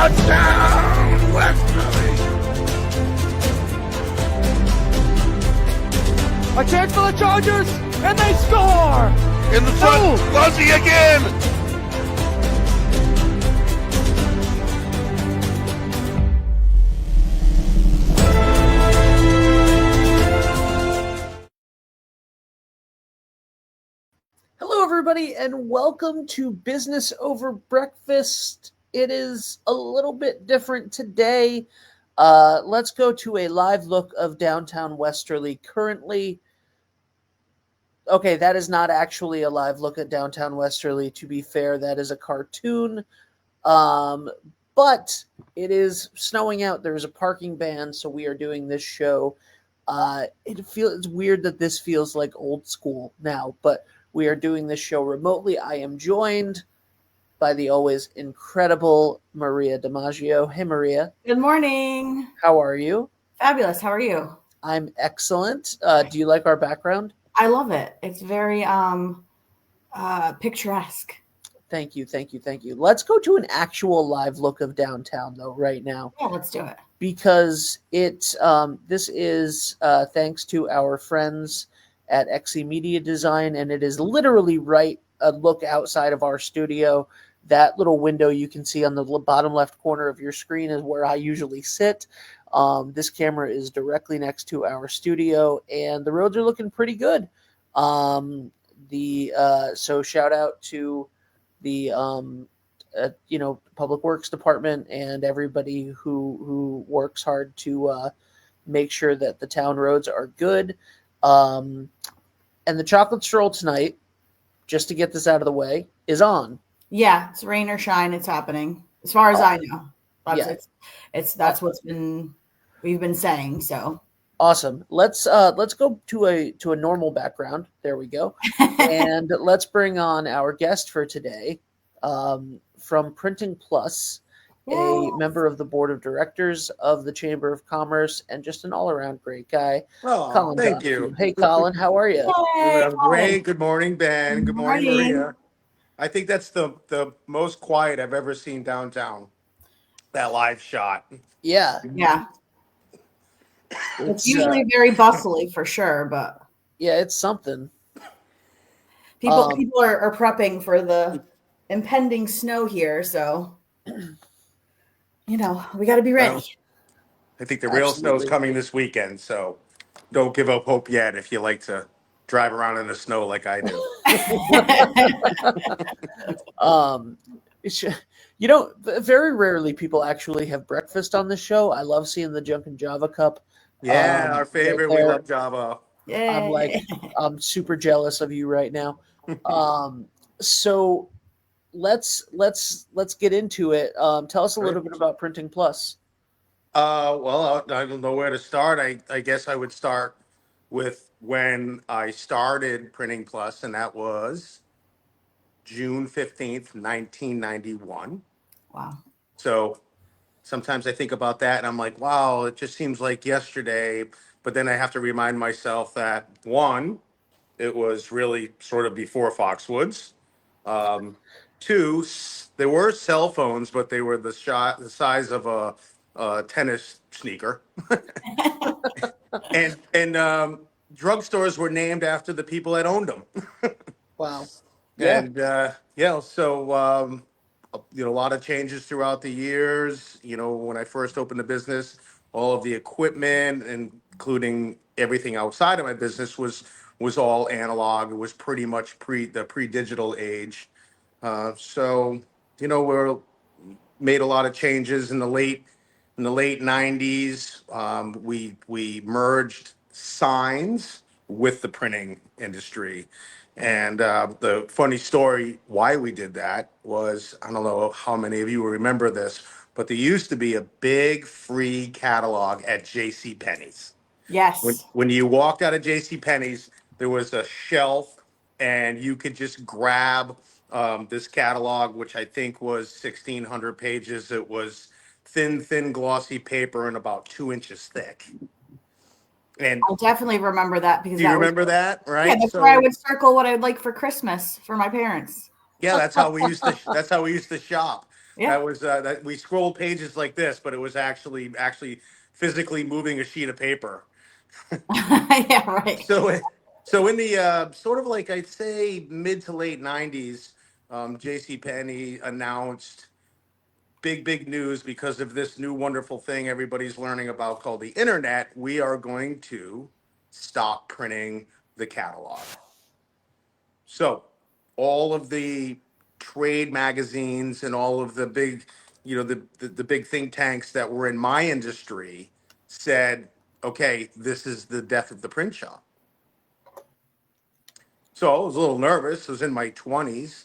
Touchdown, Westerly! A chance for the Chargers, and they score! In the front, Fuzzy again! Hello, everybody, and welcome to Business Over Breakfast. It is a little bit different today. Let's go to a live look of downtown Westerly currently. Okay, that is not actually a live look at downtown Westerly. To be fair, that is a cartoon. But it is snowing out. There's a parking ban, so we are doing this show. It's weird that this feels like old school now, but we are doing this show remotely. I am joined by the always incredible Maria DiMaggio. Hey, Maria. Good morning. How are you? Fabulous. How are you? I'm excellent. Do you like our background? I love it. It's very picturesque. Thank you. Let's go to an actual live look of downtown, though, right now. Yeah, let's do it. Because this is thanks to our friends at XE Media Design, and it is literally right a look outside of our studio. That little window you can see on the bottom left corner of your screen is where I usually sit. This camera is directly next to our studio, and the roads are looking pretty good. So shout out to the Public Works Department and everybody who works hard to make sure that the town roads are good. And the chocolate stroll tonight, just to get this out of the way, is on. Yeah, it's rain or shine. It's happening, as far as I know. That's what's we've been saying. So awesome. Let's go to a normal background. There we go. And let's bring on our guest for today, from Printing Plus, a member of the board of directors of the Chamber of Commerce, and just an all-around great guy. Oh, thank you. Hey, Colin, how are you? Yay, I'm great. Good morning, Ben. Good morning, Maria. I think that's the most quiet I've ever seen downtown. That live shot. Yeah. It's usually very bustly for sure, but yeah, it's something. People are prepping for the impending snow here, so we got to be ready. Well, I think the real snow's coming this weekend, so don't give up hope yet if you like to drive around in the snow like I do. Very rarely people actually have breakfast on the show. I love seeing the Junk and Java Cup. Yeah, our favorite. Right, we love Java. Yay. I'm super jealous of you right now. So let's get into it. Tell us a little bit about Printing Plus. Well, I don't know where to start. I guess I would start with when I started Printing Plus, and that was June 15th, 1991. Wow. So sometimes I think about that and I'm like, wow, it just seems like yesterday. But then I have to remind myself that, one, it was really sort of before Foxwoods. Two, there were cell phones, but they were the size of a tennis sneaker. and drugstores were named after the people that owned them. Wow. Yeah. And so a lot of changes throughout the years. When I first opened the business, all of the equipment, including everything outside of my business, was all analog. It was pretty much the pre-digital age. We made a lot of changes in the late 90s. We merged signs with the printing industry. And the funny story why we did that was, I don't know how many of you remember this, but there used to be a big free catalog at JCPenney's. Yes. When you walked out of JCPenney's, there was a shelf and you could just grab this catalog, which I think was 1,600 pages. It was thin, glossy paper and about 2 inches thick. And I definitely remember that because do you remember that, right? Yeah, that's where I would circle what I'd like for Christmas for my parents. Yeah, that's how we used to shop. Yeah. That was that we scrolled pages like this, but it was actually physically moving a sheet of paper. Yeah, right. So, so in the sort of like I'd say mid to late '90s, J.C. Penney announced big news because of this new wonderful thing everybody's learning about called the internet. We are going to stop printing the catalog. So, all of the trade magazines and all of the big, the big think tanks that were in my industry said, okay, this is the death of the print shop. So I was a little nervous. I was in my 20s,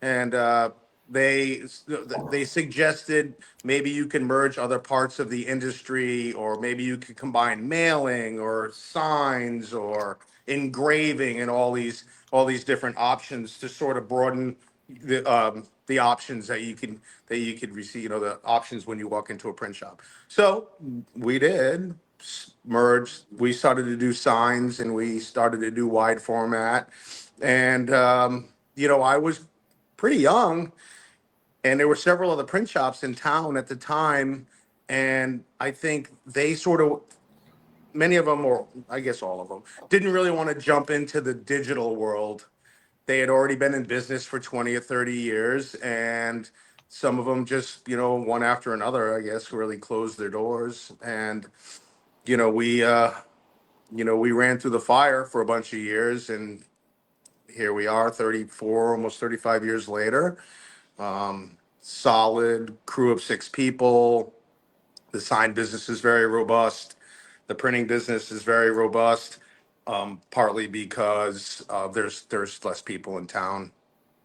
and they they suggested maybe you can merge other parts of the industry, or maybe you could combine mailing or signs or engraving, and all these different options to sort of broaden the options that you could receive. The options when you walk into a print shop. So we did merge. We started to do signs, and we started to do wide format. And I was pretty young, and there were several other print shops in town at the time, and I think they sort of, many of them, or I guess all of them, didn't really want to jump into the digital world. They had already been in business for 20 or 30 years, and some of them just, one after another, I guess, really closed their doors. And you know we we ran through the fire for a bunch of years, and here we are 34, almost 35 years later. Solid crew of 6 people. The sign business is very robust. The printing business is very robust, partly because there's less people in town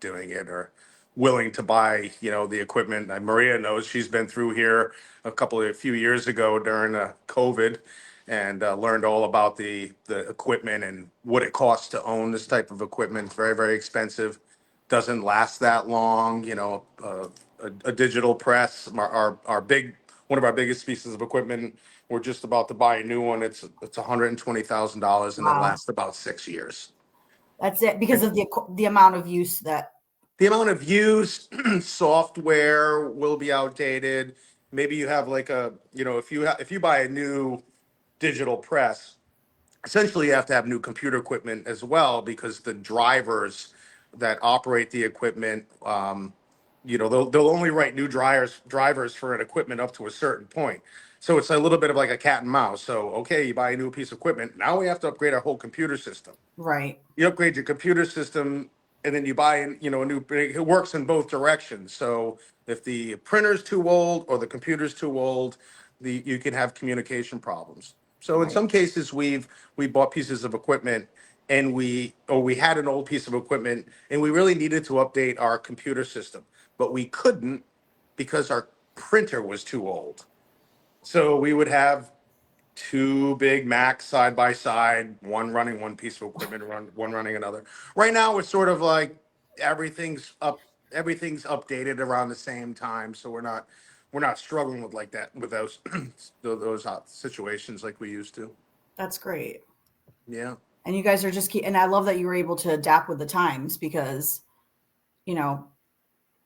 doing it or willing to buy, the equipment. Maria knows, she's been through here a few years ago during COVID, and learned all about the equipment and what it costs to own this type of equipment. It's very, very expensive. Doesn't last that long. A digital press, our big one of our biggest pieces of equipment. We're just about to buy a new one. It's $120,000, and it Wow. lasts about 6 years. That's it because of the amount of use that. The amount of use, software will be outdated. Maybe you have like if you buy a new digital press, essentially you have to have new computer equipment as well, because the drivers that operate the equipment, they'll only write new drivers for an equipment up to a certain point. So it's a little bit of like a cat and mouse. So okay, you buy a new piece of equipment, now we have to upgrade our whole computer system. Right. You upgrade your computer system, and then you buy a new, it works in both directions. So if the printer's too old or the computer's too old, you can have communication problems. So in Right. some cases, we bought pieces of equipment, and we had an old piece of equipment, and we really needed to update our computer system, but we couldn't because our printer was too old. So we would have 2 big Macs side by side, one running one piece of equipment, one running another. Right now, it's sort of like everything's updated around the same time, so we're not struggling with like that with those those situations like we used to. That's great. Yeah. And you guys are and I love that you were able to adapt with the times because, you know,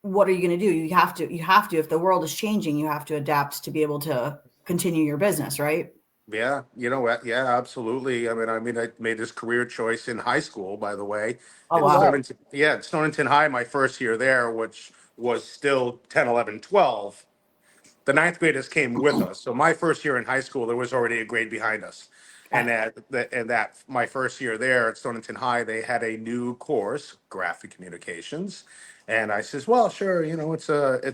what are you going to do? You have to, if the world is changing, you have to adapt to be able to continue your business, right? Yeah, you know what? Yeah, absolutely. I made this career choice in high school, by the way. Oh, At wow. Stonington, yeah, at Stonington High, my first year there, which was still 10, 11, 12. The ninth graders came with us. So my first year in high school, there was already a grade behind us. And that my first year there at Stonington High, they had a new course, graphic communications. And I says, well, sure, it's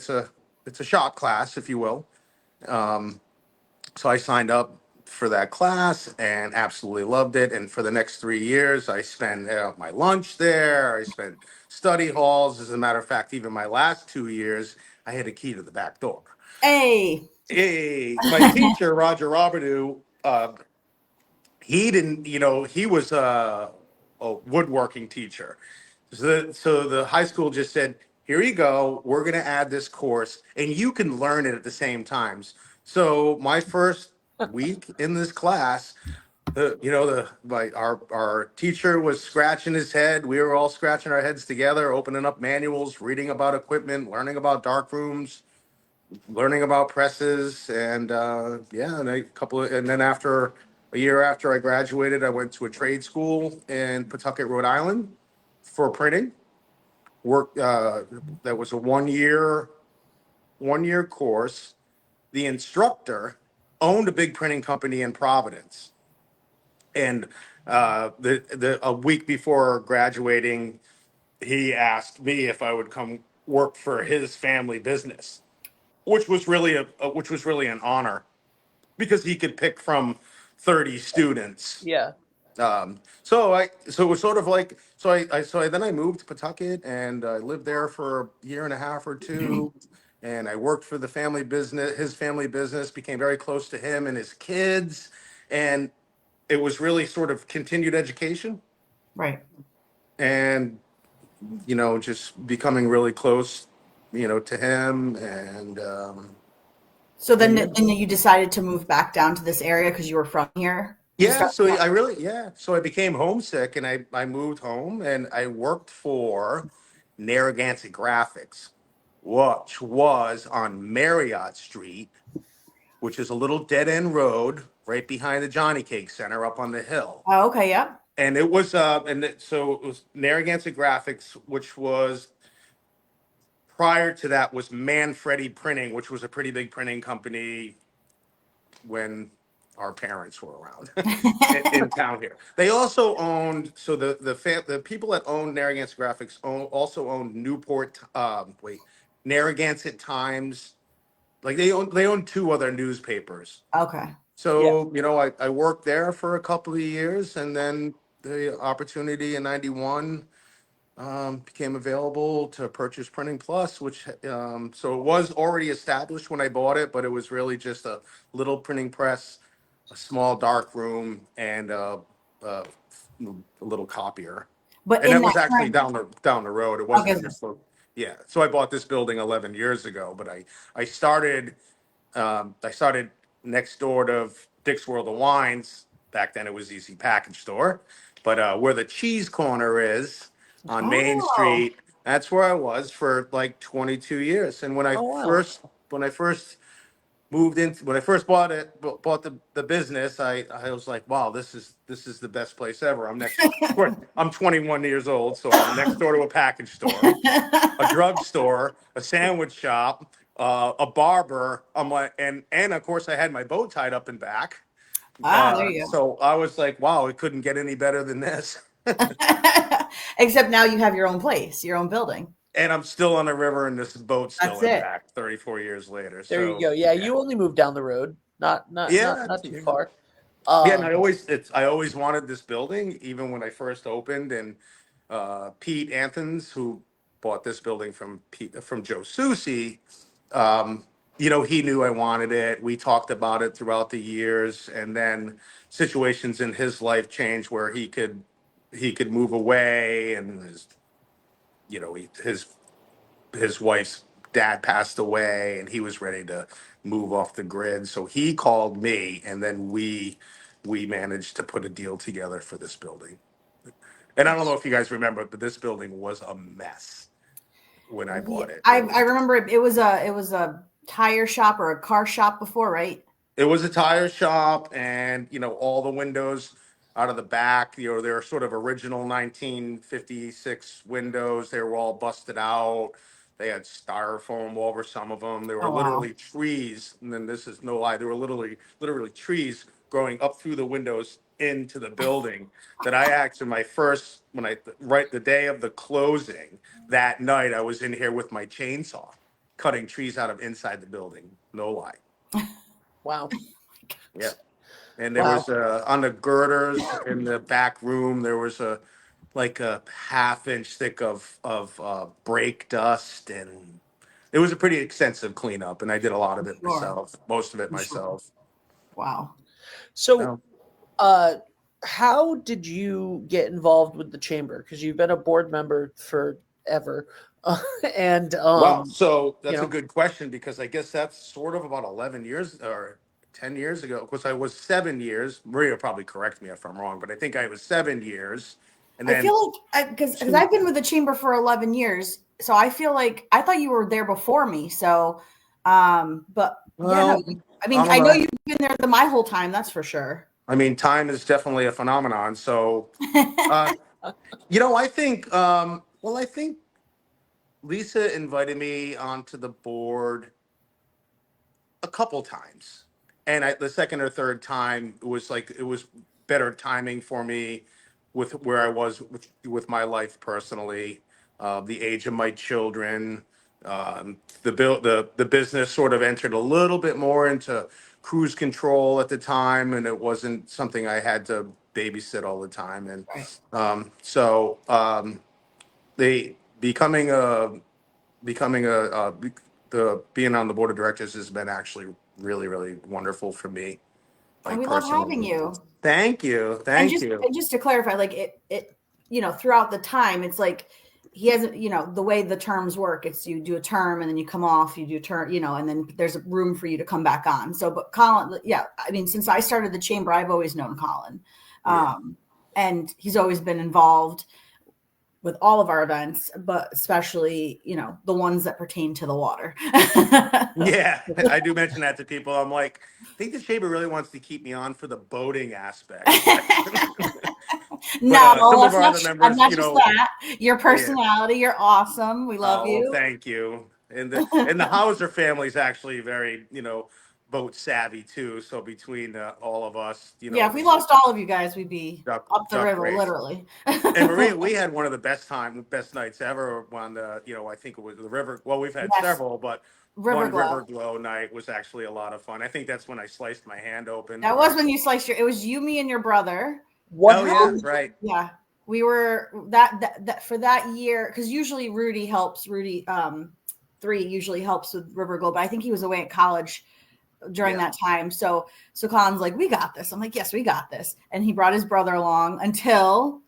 a shop class, if you will. So I signed up for that class and absolutely loved it. And for the next 3 years, I spent my lunch there. I spent study halls. As a matter of fact, even my last 2 years, I had a key to the back door. Hey. My teacher, Roger Roberdeau, he didn't, he was a woodworking teacher. So the high school just said, here you go. We're going to add this course, and you can learn it at the same times. So my first week in this class, our teacher was scratching his head. We were all scratching our heads together, opening up manuals, reading about equipment, learning about dark rooms, learning about presses, and and then after a year after I graduated, I went to a trade school in Pawtucket, Rhode Island, for printing. Work that was a one year course. The instructor owned a big printing company in Providence, and the a week before graduating, he asked me if I would come work for his family business, which was really which was really an honor because he could pick from 30 students. Yeah. So it was sort of like so I then I moved to Pawtucket and I lived there for a year and a half or two, and I worked for the family business. His family business, became very close to him and his kids, and it was really sort of continued education Right. and just becoming really close, to him So then, and then you decided to move back down to this area because you were from here. You yeah, started. so I became homesick and I moved home and I worked for Narragansett Graphics, which was on Marriott Street, which is a little dead end road right behind the Johnny Cake Center up on the hill. Oh, okay. Yep. And so it was Narragansett Graphics, which was prior to that was Manfredi Printing, which was a pretty big printing company when our parents were around in town here. They also owned, so the people that owned Narragansett Graphics also owned Narragansett Times. Like they own two other newspapers. Okay. Yeah. So I worked there for a couple of years, and then the opportunity in '91 became available to purchase Printing Plus, which so it was already established when I bought it, but it was really just a little printing press, a small dark room, and a little copier. But And in that that was actually time, down the road. It okay. wasn't just yeah. So I bought this building 11 years ago, but I started I started next door to Dick's World of Wines. Back then it was Easy Package Store. But where the cheese corner is on Main Oh, Street, that's where I was for like 22 years. And Oh wow. when I first moved into when I first bought the business, I was like, wow, this is the best place ever. I'm 21 years old, so I'm next door to a package store, a drugstore, a sandwich shop, a barber. I'm like, and of course I had my bow tied up in back. there you So I was like, wow, it couldn't get any better than this. go. Except now you have your own place, your own building. And I'm still on the river, and this boat's still That's in it. back 34 years later. There you So go. Yeah, yeah, you only moved down the road, yeah, not too far. yeah. And Um, I always wanted this building, even when I first opened. And Pete Anthons, who bought this building from Joe Susi, um, he knew I wanted it. We talked about it throughout the years, and then situations in his life changed where he could move away, and his wife's dad passed away, and he was ready to move off the grid. So he called me, and then we managed to put a deal together for this building. And I don't know if you guys remember, but this building was a mess when I Yeah, bought it. I remember it was a tire shop or a car shop before, right? It was a tire shop, and all the windows out of the back, they're sort of original 1956 windows. They were all busted out. They had styrofoam over some of them. There were Oh wow. literally trees, and then this is no lie. There were literally trees growing up through the windows into the building. That I actually my first when I right the day of the closing that night, I was in here with my chainsaw, cutting trees out of inside the building. No lie. wow. Yeah. And there Wow. was on the girders in the back room, there was a half-inch thick of brake dust, and it was a pretty extensive cleanup, and I did a lot of For it sure. myself, most of it For sure. myself. Wow. So, So, uh, how did you get involved with the chamber? Because you've been a board member forever, and wow, so you that's a know, good question because I guess that's sort of about 11 years or 10 years ago, because I was 7 years. Maria will probably correct me if I'm wrong, but I think I was 7 years. And I then feel like because I've been with the chamber for 11 years, so I feel like I thought you were there before me. So, but yeah, no, well, I I mean, don't I know know. you've been there my whole time. That's for sure. I mean, time is definitely a phenomenon. So, uh, I think Lisa invited me onto the board a couple times, and the second or third time it was better timing for me with where I was with my life personally, the age of my children, the business sort of entered a little bit more into cruise control at the time, and it wasn't something I had to babysit all the time, and Right. they becoming the being on the board of directors has been actually really, really wonderful for me, And like we love personally. having you. Thank you, And thank you. just to clarify, like throughout the time, it's like he hasn't, the way the terms work, it's you do a term and then you come off, you do a term, and then there's room for you to come back on. So, but Colin, yeah, I mean, since I started the chamber, I've always known Colin. Yeah. And he's always been involved with all of our events, but especially, the ones that pertain to the water. Yeah, I do mention that to people. I'm like, I think the chamber really wants to keep me on for the boating aspect, but some No, of it's our not. other I'm members, not just that. Your yeah. personality, you're awesome. We love Oh, well, you. thank you. And the Hauser family is actually very, boat savvy too. So between all of us, Yeah, if we lost all of you guys, we'd be up the duck river, race. literally. And Maria, we had one of the best nights ever on I think it was the river. Well, we've had Yes, several, but River one Glow. river glow night was actually a lot of fun. I think that's when I sliced my hand open. That was when you sliced your. It was you, me, and your brother. What Oh yeah, happened? right. Yeah, we were that for that year because usually Rudy helps. Rudy 3 usually helps with River Glow, but I think he was away at college during Yeah. that time. So Colin's like, we got this. I'm like, yes, we got this. And he brought his brother along until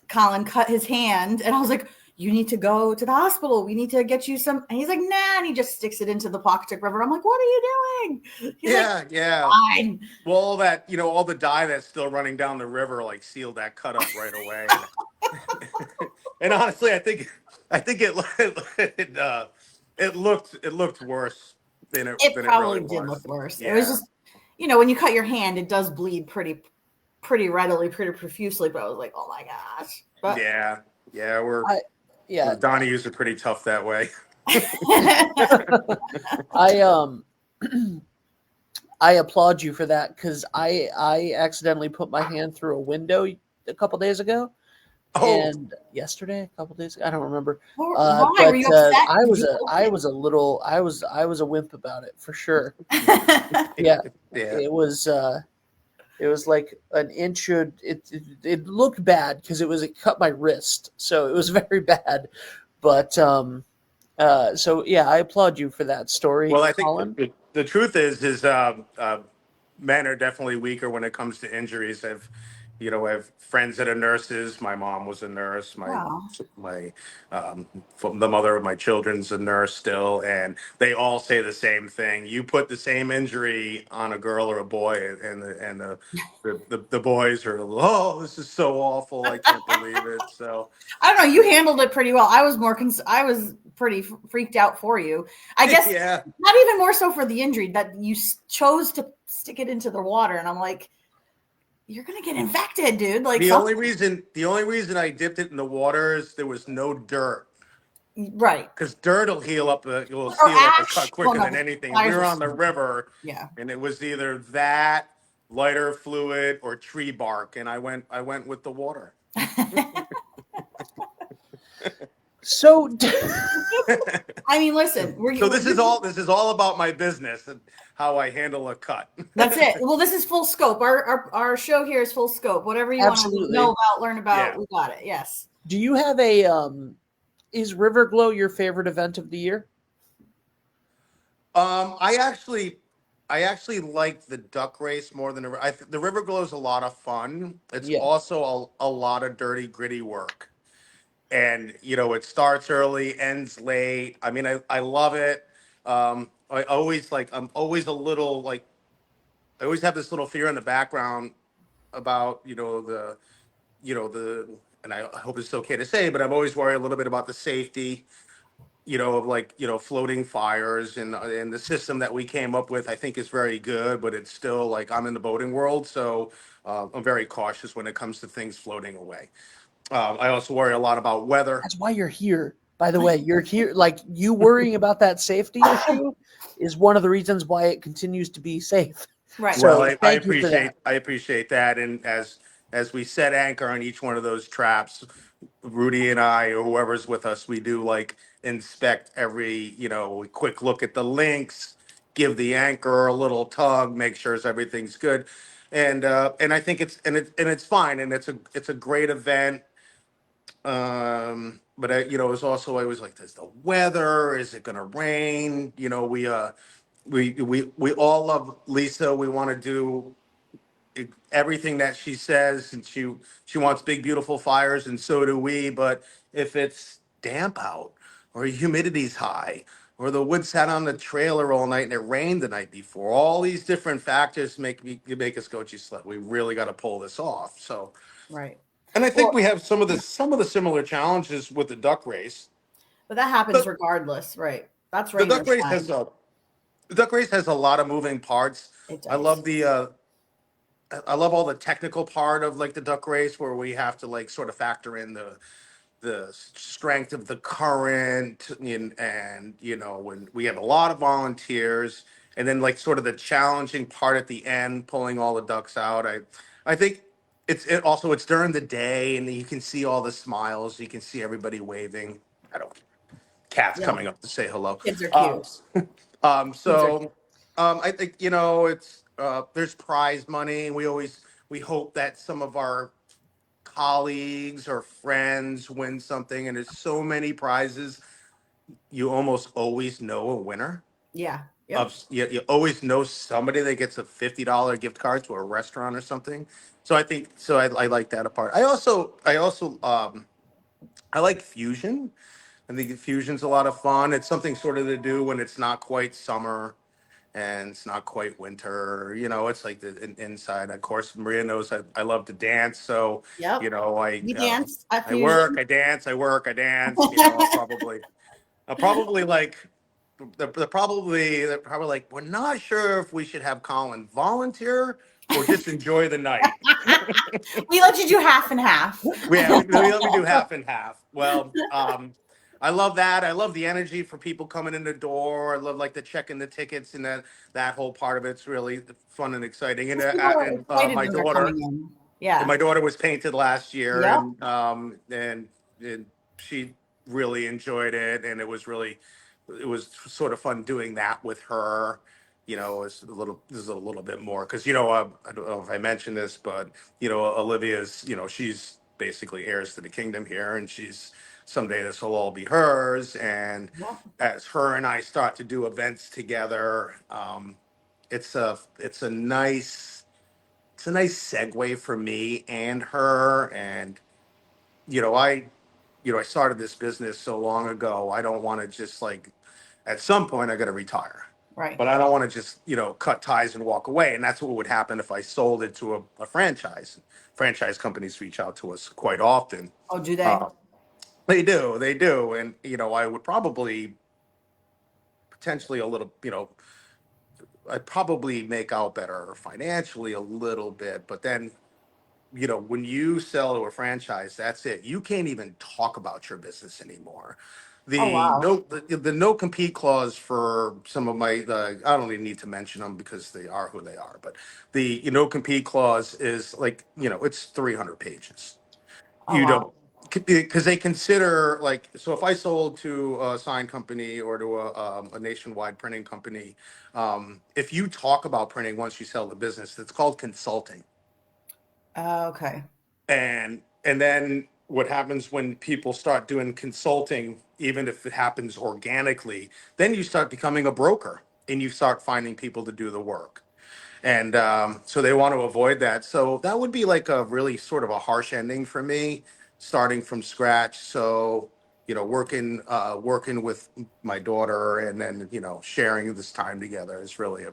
Colin cut his hand. And I was like, you need to go to the hospital. We need to get you some. And he's like, nah. And he just sticks it into the Pawcatuck River. I'm like, what are you doing? He's like, Yeah. fine. Well, all that, all the dye that's still running down the river, like sealed that cut up right away. And honestly, I think it looked worse It than it probably really did look was. worse. It was Yeah. just, when you cut your hand, it does bleed pretty readily, pretty profusely. But I was like, oh my gosh. But Yeah. Yeah. I yeah, Donahue's are pretty tough that way. I I applaud you for that because I accidentally put my hand through a window a couple days ago, Oh, and yesterday, a couple days ago, I don't remember. why were But you upset? I was a wimp about it for sure. Yeah, yeah. it was like an inch. It looked bad because it cut my wrist, so it was very bad. But so yeah, I applaud you for that story, Well, I think Colin. the truth is men are definitely weaker when it comes to injuries. I have friends that are nurses. My mom was a nurse. Wow. My the mother of my children's a nurse still, and they all say the same thing. You put the same injury on a girl or a boy, and the boys are, oh, this is so awful. I can't believe it. So I don't know. You handled it pretty well. I was I was pretty freaked out for you. I guess yeah. not even more so for the injury that you chose to stick it into the water, and I'm like, you're gonna get infected, dude. Like The only reason I dipped it in the water is there was no dirt. right. Because dirt will heal up will Or seal up a cut ash. Well, quicker no, than the anything. We tires were are on the river, yeah. and it was either that, lighter fluid, or tree bark, and I went with the water. So I mean, listen, So this is all about my business and how I handle a cut. that's it. Well, this is full scope. Our show here is full scope. Whatever you want to absolutely. know about, learn about, Yeah. we got it. Yes. Do you have a is River Glow your favorite event of the year? I actually like the duck race more than the River Glow is a lot of fun. It's Yeah. also a lot of dirty, gritty work. And it starts early, ends late. I mean, I love it. I'm always a little like I always have this little fear in the background about, and I hope it's okay to say, but I'm always worried a little bit about the safety, of like, floating fires, and the system that we came up with, I think is very good, but it's still like, I'm in the boating world. So I'm very cautious when it comes to things floating away. I also worry a lot about weather. That's why you're here. By the way, you're here. Like, you worrying about that safety issue is one of the reasons why it continues to be safe. Right. Well, So I thank you for that. appreciate that. And as we set anchor on each one of those traps, Rudy and I, or whoever's with us, we do like inspect every, we quick look at the links, give the anchor a little tug, make sure everything's good. And I think it's fine, and it's a great event. But it's also, I was like, there's the weather, is it gonna rain? We all love Lisa. We want to do everything that she says, and she wants big, beautiful fires, and so do we. But if it's damp out, or humidity's high, or the wood sat on the trailer all night and it rained the night before, all these different factors make us go, geez, we really got to pull this off. So, Right. and I think Well, we have some of the similar challenges with the duck race. but that happens The, regardless, right? That's the rain or duck race shine. has a the duck race has a lot of moving parts. It I does. love I love all the technical part of like the duck race, where we have to like sort of factor in the strength of the current, and when we have a lot of volunteers, and then like sort of the challenging part at the end, pulling all the ducks out. I think it's during the day, and you can see all the smiles, you can see everybody waving. I don't Cats Yeah. coming up to say hello. Kids are Um, cute. Kids are cute. so I think it's there's prize money. We hope that some of our colleagues or friends win something, and there's so many prizes. You almost always know a winner. Yeah. Yep. You always know somebody that gets a $50 gift card to a restaurant or something. So I think so. I like that apart. I like fusion. I think fusion's a lot of fun. It's something sort of to do when it's not quite summer and it's not quite winter. It's like inside. Of course, Maria knows I love to dance, so Yep. We uh, dance at I work, Fusion. I dance, I work, I dance. I'll probably like. They're probably like, we're not sure if we should have Colin volunteer or just enjoy the night. We let you do half and half. Yeah, we let me do half and half. Well, I love that. I love the energy for people coming in the door. I love like the checking the tickets, and that whole part of it's really fun and exciting. And People are excited my when they're coming daughter, in. Yeah. my daughter was painted last year, Yep. and she really enjoyed it, and it was sort of fun doing that with her. It's this is a little bit more because I don't know if I mentioned this, but Olivia's, she's basically heirs to the kingdom here, and she's someday this will all be hers. And Yep. as her and I start to do events together, it's a nice segue for me and her. And I started this business so long ago. I don't want to just like, at some point, I got to retire, Right. but I don't want to just, cut ties and walk away. And that's what would happen if I sold it to a franchise. Franchise companies reach out to us quite often. Oh, do they? Uh, they do. And, I would probably potentially a little, I'd probably make out better financially a little bit, but then when you sell to a franchise, that's it. You can't even talk about your business anymore. Oh, wow. The no compete clause for some of I don't even need to mention them because they are who they are. But the no compete clause is like, it's 300 pages. Oh, You wow. don't, because they consider like, so if I sold to a sign company or to a nationwide printing company, if you talk about printing once you sell the business, it's called consulting. Okay. And then what happens when people start doing consulting, even if it happens organically, then you start becoming a broker, and you start finding people to do the work. And so they want to avoid that. So that would be like a really sort of a harsh ending for me, starting from scratch. So working with my daughter, and then sharing this time together is really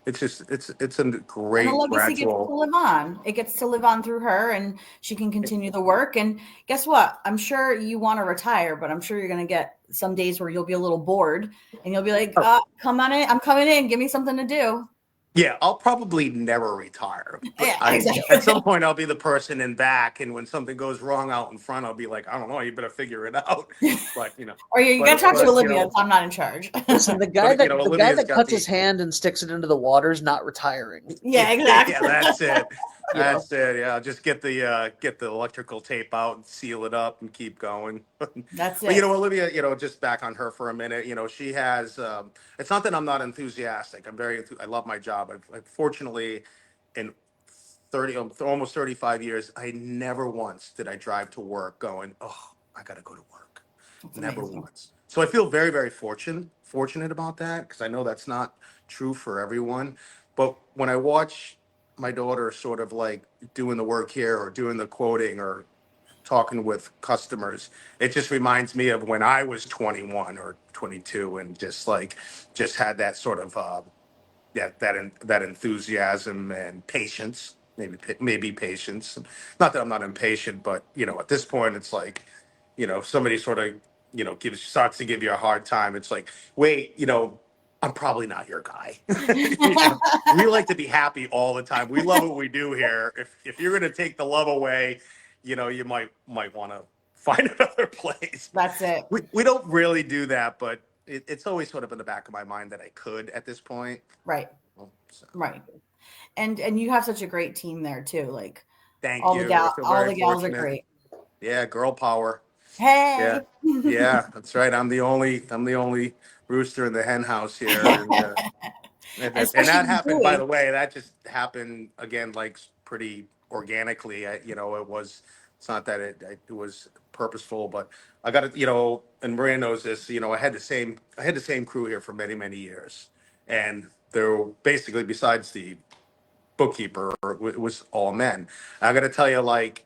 it's just it's a And the great legacy gets to gradual. live on. It gets to live on through her, and she can continue the work. And guess what? I'm sure you want to retire, but I'm sure you're going to get some days where you'll be a little bored, and you'll be like, "Come on in. I'm coming in. Give me something to do." Yeah, I'll probably never retire, but Yeah, at some exactly. point I'll be the person in back, and when something goes wrong out in front, I'll be like, I don't know, you better figure it out. But Or you got to talk to but Olivia. I'm not in charge. Listen, the guy but that the guy Olivia's that got cuts his the hand and sticks it into the water is not retiring. Yeah, yeah, exactly. that's it. You know, That's it. Yeah, just get the electrical tape out and seal it up and keep going. But That's it. Olivia, just back on her for a minute. She has. It's not that I'm not enthusiastic. I love my job. I've fortunately, in almost 35 years, I never once did I drive to work going, oh, I got to go to work. That's Never amazing. once. So I feel very, very fortunate about that, because I know that's not true for everyone. But when I watch my daughter sort of like doing the work here or doing the quoting or talking with customers, it just reminds me of when I was 21 or 22 and just had that sort of that enthusiasm and patience, maybe patience. Not that I'm not impatient, but at this point, it's like, somebody sort of starts to give you a hard time. It's like, wait, I'm probably not your guy. We like to be happy all the time. We love what we do here. If you're gonna take the love away, you might want to find another place. That's it. We don't really do that, but it's always sort of in the back of my mind that I could at this point. Right. So, Right. And you have such a great team there too. Like thank you. I feel all very the gals are fortunate. great. Yeah, girl power. Yeah, Hey. yeah, that's right. I'm the only rooster in the hen house here, and Especially that the happened. By Bowie. the way, that just happened again, like pretty organically. It was. It's not that it was purposeful, but I got it. And Maria knows this. I had the same crew here for many, many years, and they're basically, besides the bookkeeper, it was all men. I got to tell you, like,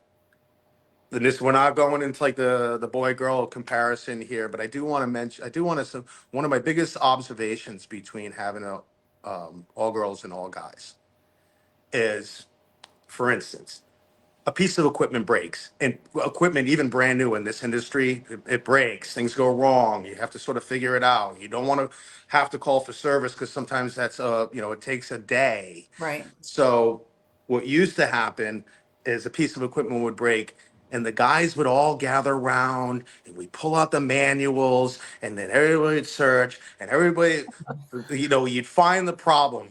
and this, we're not going into like the boy girl comparison here, but I do want to mention, I do want to, one of my biggest observations between having all girls and all guys is, for instance, a piece of equipment breaks, and equipment, even brand new in this industry, it breaks, things go wrong, you have to sort of figure it out. You don't want to have to call for service, because sometimes it takes a day. Right. So what used to happen is a piece of equipment would break, and the guys would all gather around, and we pull out the manuals, and then everybody would search, and everybody, you'd find the problem,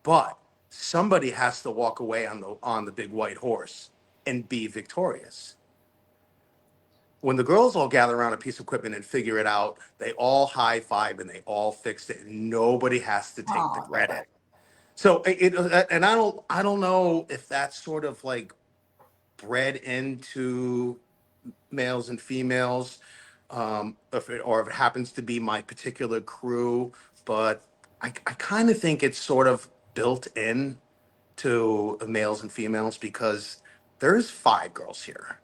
but somebody has to walk away on the big white horse and be victorious. When the girls all gather around a piece of equipment and figure it out, they all high five and they all fixed it, and nobody has to take the Oh, I love credit. that. So and I don't know if that's sort of like bred into males and females, or if it happens to be my particular crew, but I kind of think it's sort of built in to males and females, because there's 5 girls here.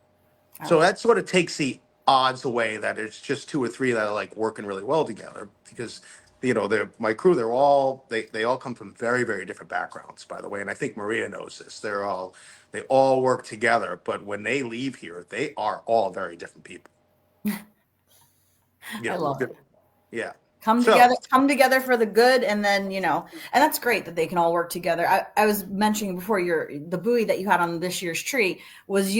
I So love that sort of takes the odds away that it's just 2 or 3 that are like working really well together, because they're my crew. They all come from very, very different backgrounds, by the way, and I think Maria knows this. They all work together, but when they leave here, they are all very different people. I love it. Yeah. Come So together, come together for the good, and then and that's great that they can all work together. I was mentioning before, the buoy that you had on this year's tree was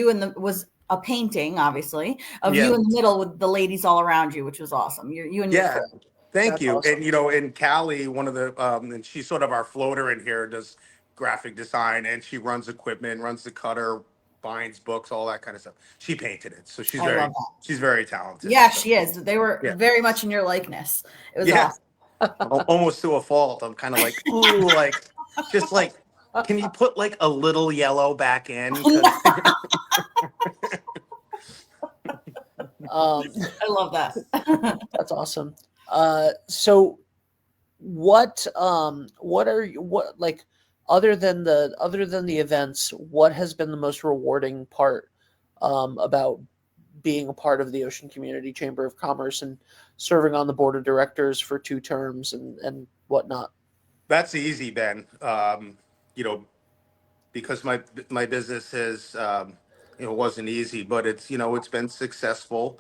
a painting, obviously, of yeah, you in the middle with the ladies all around you, which was awesome. You and your yeah. crew. Thank that's you. awesome. And and Callie, one of the and she's sort of our floater in here, does graphic design, and she runs equipment, runs the cutter, binds books, all that kind of stuff. She painted it, so she's I love very that. she's very talented. Yeah, So she is. They were yeah, very much in your likeness. It was yeah, awesome. almost to a fault. I'm kind of like, ooh, like, just like, can you put like a little yellow back in? Because Um, I love that. that's awesome. So what are you, what like other than the events, what has been the most rewarding part about being a part of the Ocean Community Chamber of Commerce and serving on the board of directors for 2 terms and whatnot? That's easy, Ben. You know, because my business is wasn't easy, but it's it's been successful.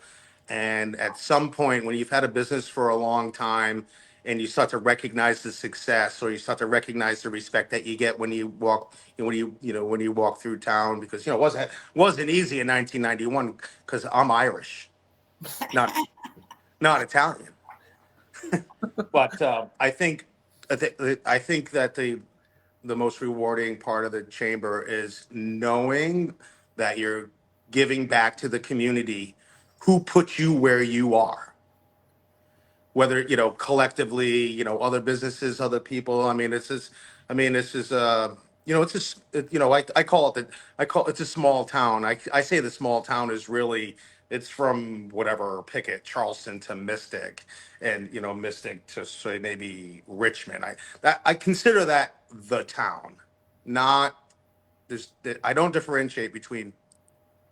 And at some point, when you've had a business for a long time, and you start to recognize the success, or you start to recognize the respect that you get when you walk, when you walk through town, because it wasn't easy in 1991 because I'm Irish, not not Italian. But I think that the most rewarding part of the chamber is knowing that you're giving back to the community who put you where you are, whether collectively, other businesses, other people. It's just I call it it's a small town. I say the small town is really, it's from whatever, pick it, Charleston to Mystic, and Mystic to, say, maybe Richmond. I consider that the town, not there's I don't differentiate between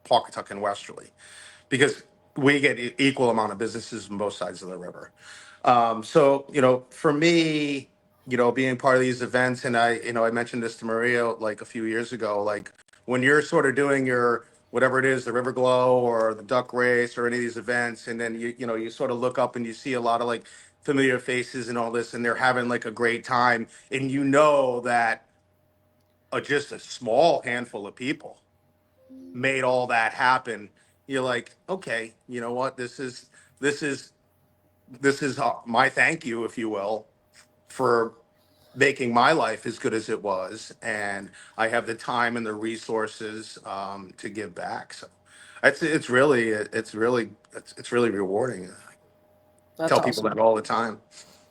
Pawcatuck and Westerly, because we get equal amount of businesses on both sides of the river. So, for me, being part of these events, and I mentioned this to Maria like a few years ago, like when you're sort of doing your whatever it is, the River Glow or the Duck Race or any of these events, and then you sort of look up and you see a lot of like familiar faces and all this, and they're having like a great time, and that just a small handful of people made all that happen. You're like, okay, you know what? This is my thank you, if you will, for making my life as good as it was, and I have the time and the resources to give back. So it's really rewarding. I That's tell people awesome. that all the time.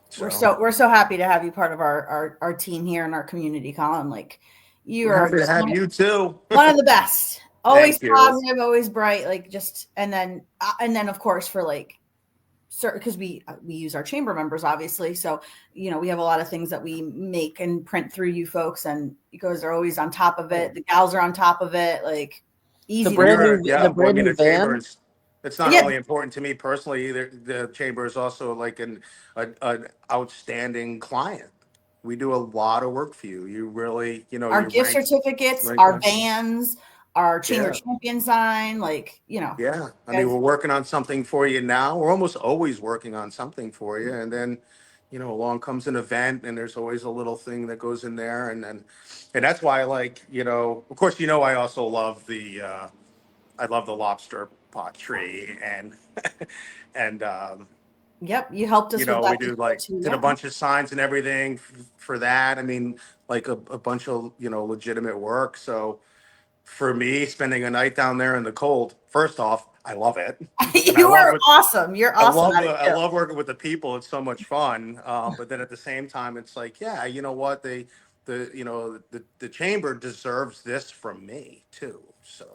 So We're so happy to have you part of our team here in our community, Colin. Like you we're are happy to just have you too. one of the best. Always Thank you. positive, always bright. Like just and then of course for like certain, because we use our chamber members obviously, so we have a lot of things that we make and print through you folks, and you guys are always on top of it. The gals are on top of it, like The easy to brand work. new Yeah, the well, I brand mean, new the chamber van. is, it's not Yeah, only important to me personally either. The chamber is also like an outstanding client. We do a lot of work for you. You really, our you gift certificates, rank our us. vans, our chamber Yeah, champion sign, like yeah. I mean, guys. we're working on something for you now. We're almost always working on something for you, and then, along comes an event, and there's always a little thing that goes in there, and that's why, like, of course, I also love I love the lobster pot tree, and Yep, you helped us with that we do before like too. did a Yeah. bunch of signs and everything for that. I mean, like a bunch of legitimate work. So for me, spending a night down there in the cold, first off, I love it, and You are awesome. You're awesome at it I too. love working with the people. It's so much fun. But then at the same time, it's like, yeah, you know what, the chamber deserves this from me too. So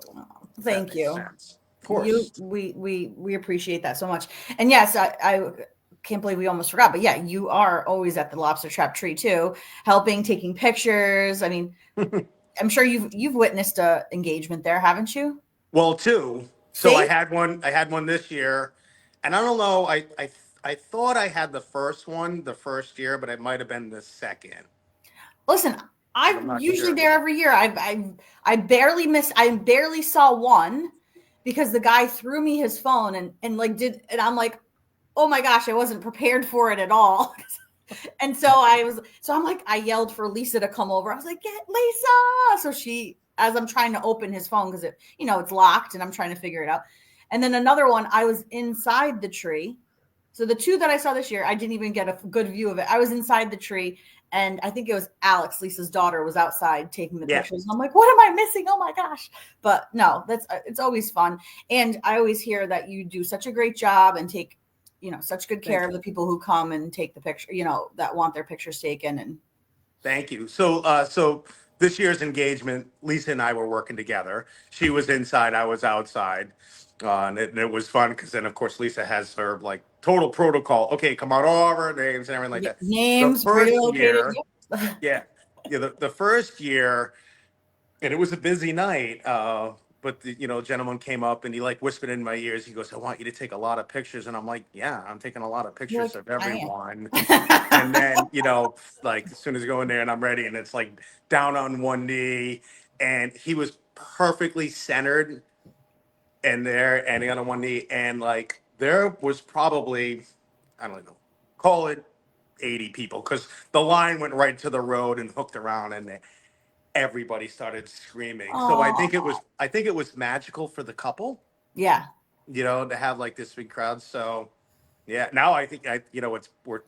if that Thank makes you. sense. Of course. We appreciate that so much. And yes, I can't believe we almost forgot, but yeah, you are always at the lobster trap tree too, helping, taking pictures. I mean, I'm sure you've witnessed a engagement there, haven't you? Well, two. So I See? had one. I had one this year, and I don't know. I thought I had the first one the first year, but it might have been the second. Listen, But I'm I'm not usually sure. there every year. I barely missed. I barely saw one because the guy threw me his phone and like and I'm like, oh my gosh, I wasn't prepared for it at all. And so I'm like, I yelled for Lisa to come over. I was like, get Lisa. So as I'm trying to open his phone, because it's locked and I'm trying to figure it out. And then another one, I was inside the tree. So the two that I saw this year, I didn't even get a good view of it. I was inside the tree, and I think it was Alex, Lisa's daughter, was outside taking the Yeah. pictures. And I'm like, what am I missing? Oh my gosh. But no, it's always fun. And I always hear that you do such a great job and take such good care Thank of you. the people who come and take the picture, that want their pictures taken. And Thank you. So this year's engagement, Lisa and I were working together. She was inside, I was outside, and it was fun because then, of course, Lisa has her like total protocol. Okay, come on over, names and everything like that. The names first relocated. year, Yep. yeah, yeah, the first year, and it was a busy night. but the, gentleman came up and he like whispered in my ears. He goes, "I want you to take a lot of pictures." And I'm like, "Yeah, I'm taking a lot of You're pictures like, of I everyone." am. And then, like as soon as I go in there and I'm ready, and it's like down on one knee, and he was perfectly centered in there, and he on one knee, and like there was probably, I don't know, call it 80 people, because the line went right to the road and hooked around, and everybody started screaming. So Oh, I think it was magical for the couple, yeah. to have like this big crowd. So yeah, now I think we're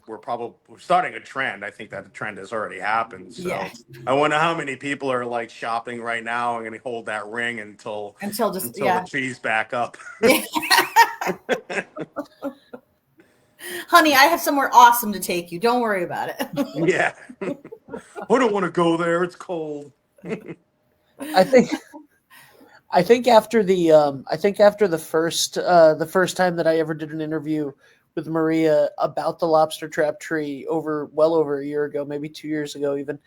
starting a trend. I think that the trend has already happened. Yeah. So I wonder how many people are like shopping right now and going to hold that ring until Until just, the yeah. tree's back up. Honey, I have somewhere awesome to take you. Don't worry about it. Yeah. I don't want to go there. It's cold. I think after the first time that I ever did an interview with Maria about the lobster trap tree well over a year ago, maybe 2 years ago even,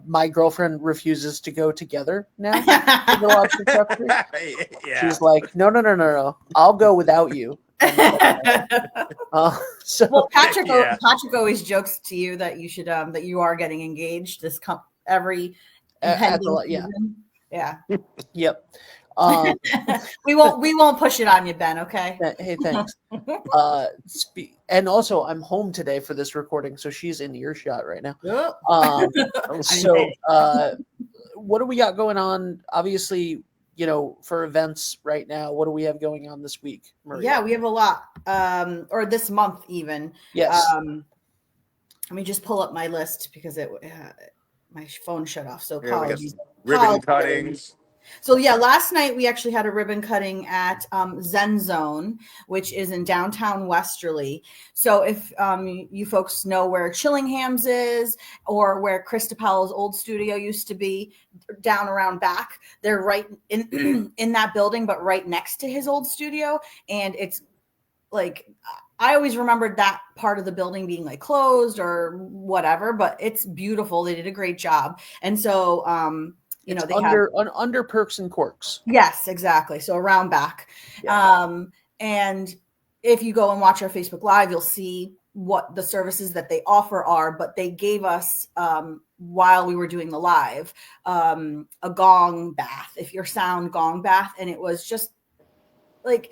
my girlfriend refuses to go together now to the lobster trap tree. Yeah. She's like, no, I'll go without you. So Well, Patrick Yeah. Patrick always jokes to you that you should that you are getting engaged every at impending the yeah, season. Yeah. yep. Um, We won't push it on you, Ben, okay? hey, thanks. And also, I'm home today for this recording, so she's in earshot right now. Oh. So, what do we got going on? Obviously, for events right now, what do we have going on this week, Maria? Yeah, we have a lot. Or this month even. Yes. Let me just pull up my list because my phone shut off. So Yeah, we got apologies. ribbon cuttings. So yeah, last night we actually had a ribbon cutting at Zen Zone, which is in downtown Westerly. So if you folks know where Chillingham's is, or where Chris DePaolo's old studio used to be, down around back, they're right in in that building, but right next to his old studio. And it's like, I always remembered that part of the building being like closed or whatever, but it's beautiful. They did a great job. And so it's they have under Perks and Corks. Yes, exactly. So around back. Yeah. And if you go and watch our Facebook Live, you'll see what the services that they offer are. But they gave us, while we were doing the live, a gong bath, if your sound gong bath. And it was just like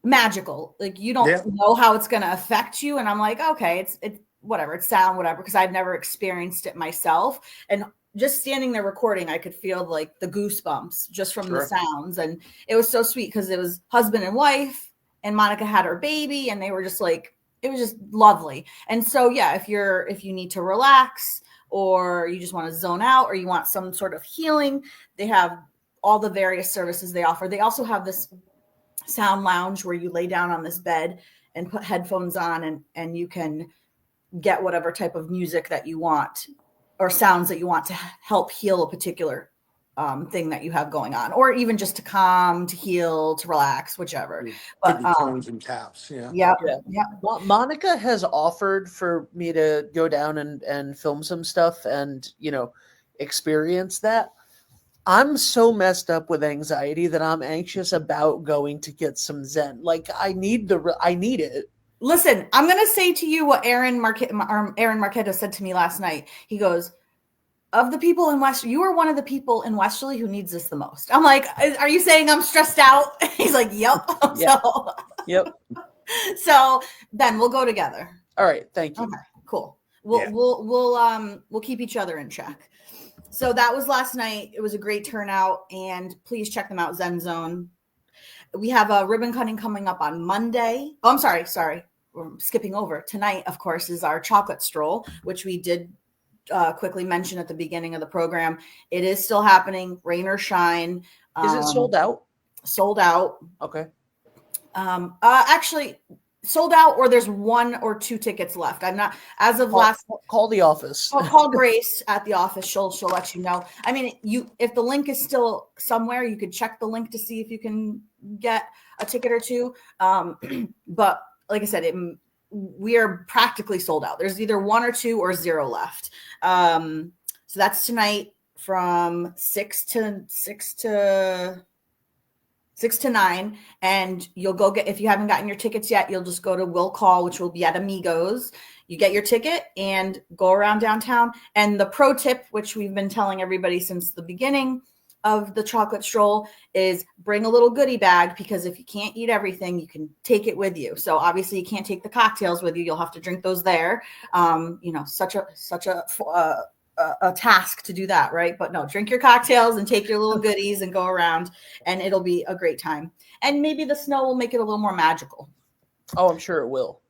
magical. Like, you don't know how it's going to affect you. And I'm like, okay, it's whatever, it's sound, whatever, because I've never experienced it myself. And just standing there recording, I could feel like the goosebumps just from the sounds. And it was so sweet because it was husband and wife, and Monica had her baby, and they were just like, it was just lovely. And so, yeah, if you need to relax, or you just want to zone out, or you want some sort of healing, they have all the various services they offer. They also have this sound lounge where you lay down on this bed and put headphones on, and you can get whatever type of music that you want, or sounds that you want to help heal a particular thing that you have going on, or even just to calm, to heal, to relax, whichever. But tones and taps. Yeah. Monica has offered for me to go down and film some stuff and experience that. I'm so messed up with anxiety that I'm anxious about going to get some Zen. Like, I need it. Listen, I'm going to say to you what Aaron Marquetta said to me last night. He goes, of the people in Westerly, you are one of the people in Westerly who needs this the most. I'm like, are you saying I'm stressed out? He's like, yep. Yep. Yep. So then we'll go together. All right. Thank you. Okay, cool. We'll keep each other in check. So that was last night. It was a great turnout, and please check them out, Zen Zone. We have a ribbon cutting coming up on Monday. Oh, I'm sorry. We're skipping over. Tonight, of course, is our chocolate stroll, which we did quickly mention at the beginning of the program. It is still happening, rain or shine. Is it sold out? Sold out. Okay. Actually, sold out, or there's 1 or 2 tickets left. I'm not, as of last. Call the office. Call Grace at the office. She'll let you know. I mean, if the link is still somewhere, you could check the link to see if you can get a ticket or two. But like I said, we are practically sold out. There's either 1 or 2 or 0 left. So that's tonight from 6 to 9, and you'll go get, if you haven't gotten your tickets yet, you'll just go to Will Call, which will be at Amigos. You get your ticket and go around downtown. And the pro tip, which we've been telling everybody since the beginning of the chocolate stroll, is bring a little goodie bag, because if you can't eat everything, you can take it with you. So obviously you can't take the cocktails with you. You'll have to drink those there. Such a task to do that, right? But no, drink your cocktails and take your little goodies and go around, and it'll be a great time. And maybe the snow will make it a little more magical. Oh, I'm sure it will.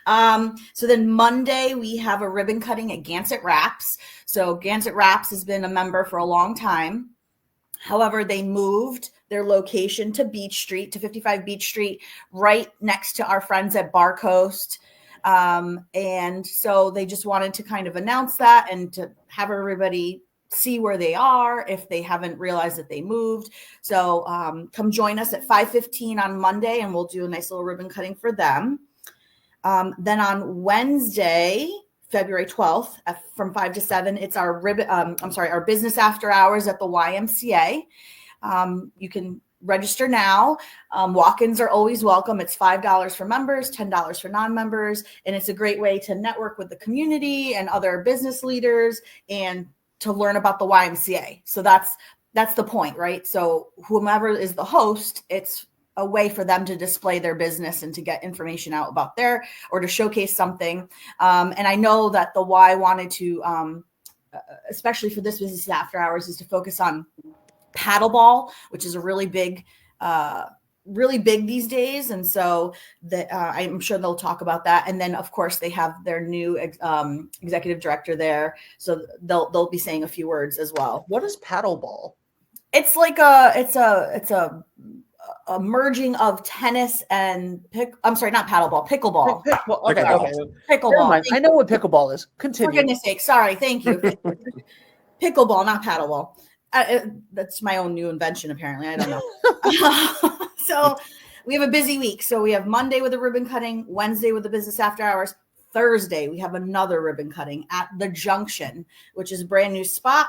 So then Monday we have a ribbon cutting at Gansett Wraps. So Gansett Wraps has been a member for a long time. However, they moved their location to Beach Street, to 55 Beach Street, right next to our friends at Bar Coast. And so they just wanted to kind of announce that and to have everybody see where they are if they haven't realized that they moved. So come join us at 5:15 on Monday, and we'll do a nice little ribbon cutting for them. Then on Wednesday, February 12th, from 5 to 7, it's our our business after hours at the YMCA. You can register now. Walk-ins are always welcome. It's $5 for members, $10 for non-members, and it's a great way to network with the community and other business leaders and to learn about the YMCA. So that's the point, right? So whomever is the host, it's a way for them to display their business and to get information out about or to showcase something. And I know that the Y wanted to, especially for this business after hours, is to focus on paddleball, which is a really big these days. And so I'm sure they'll talk about that. And then of course they have their new executive director there. So they'll be saying a few words as well. What is paddleball? It's like a merging of tennis and not paddleball, pickleball. Pickleball. I know what pickleball is. Continue. For goodness sake. Sorry. Thank you. Pickleball, not paddleball. That's my own new invention, apparently. I don't know. So we have a busy week. So we have Monday with a ribbon cutting, Wednesday with the business after hours. Thursday, we have another ribbon cutting at the Junction, which is a brand new spot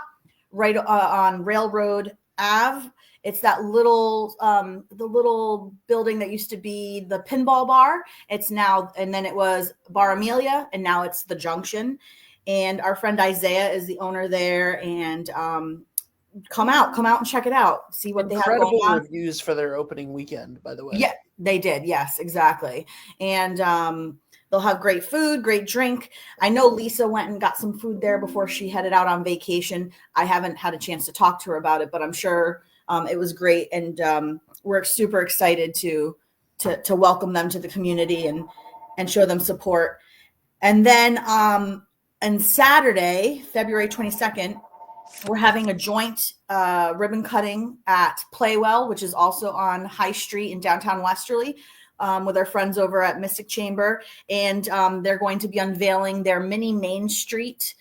right on Railroad Ave. It's that little, the little building that used to be the pinball bar. It's now, and then it was Bar Amelia, and now it's the Junction. And our friend Isaiah is the owner there, and come out and check it out. See what Incredible they have going on. reviews for their opening weekend, by the way. Yeah, they did. Yes, exactly. And they'll have great food, great drink. I know Lisa went and got some food there before she headed out on vacation. I haven't had a chance to talk to her about it, but I'm sure it was great. And we're super excited to welcome them to the community and show them support. And then on Saturday, February 22nd, we're having a joint ribbon cutting at Playwell, which is also on High Street in downtown Westerly, with our friends over at Mystic Chamber. And they're going to be unveiling their mini Main Street